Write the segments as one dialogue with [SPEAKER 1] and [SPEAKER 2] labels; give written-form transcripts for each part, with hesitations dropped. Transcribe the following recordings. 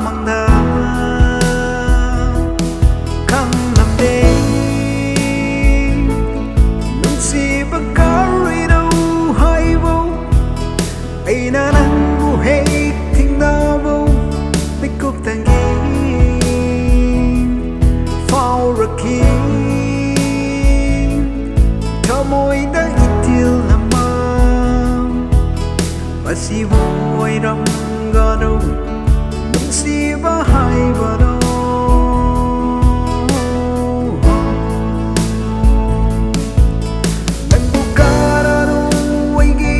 [SPEAKER 1] mangda khang lam de nung si bakari đâu hai vô ai na nang bu hay thing na vô bích cúc tang gi phao ra ki thamoida itil lama basi voi ram ga đâu nung si ba hai ba đâu Nangbu kana đâu eigi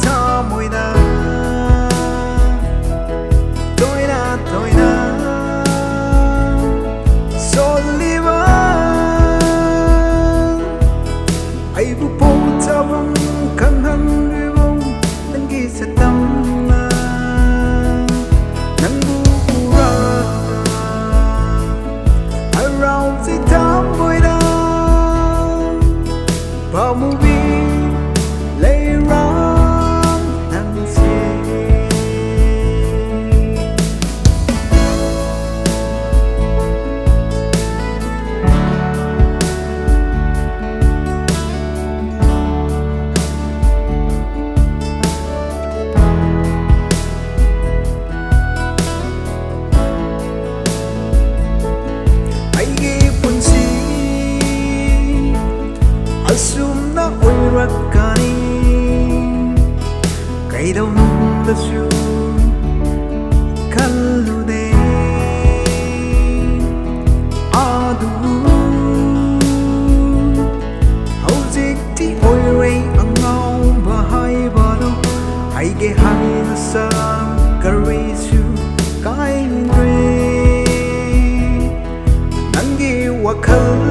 [SPEAKER 1] thamoida toina soliva ai bu po chabang khang hang ribo nang gi sa tam na Nangbu ra around the thamoida ba mu bi lay ram nang si eigi punsi asum na oirakani kaidau nundasu kallude adu haujikti oirei angau bahai bado aige haina sa karisu kainre Nangi wakal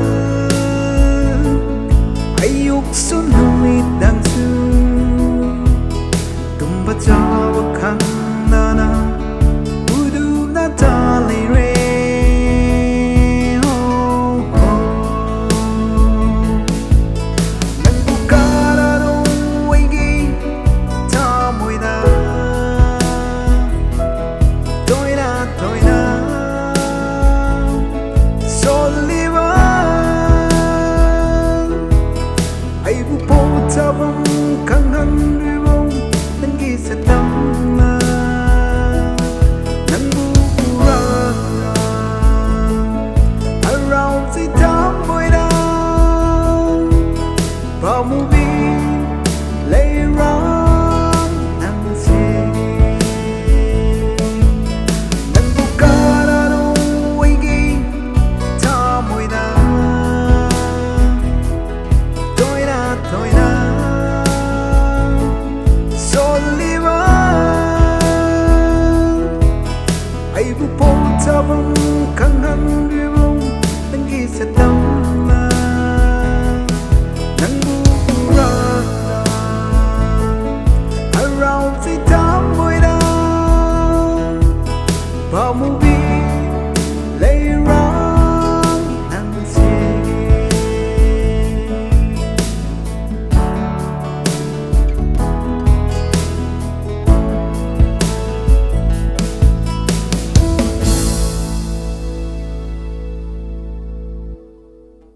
[SPEAKER 1] ayuk sunumit dan su tumba jawa kang nana udu na tali re Nangbu kana đâu eigi thamoida toina soliva ai bu po chabang khang hang ribo nang gi sa tam na Nangbu ra around the thamoida ba mu bi lay ram nang si Nangbu kana đâu eigi thamoida toina soliva ai bu po chabang khang hang ribo nang gi sa tam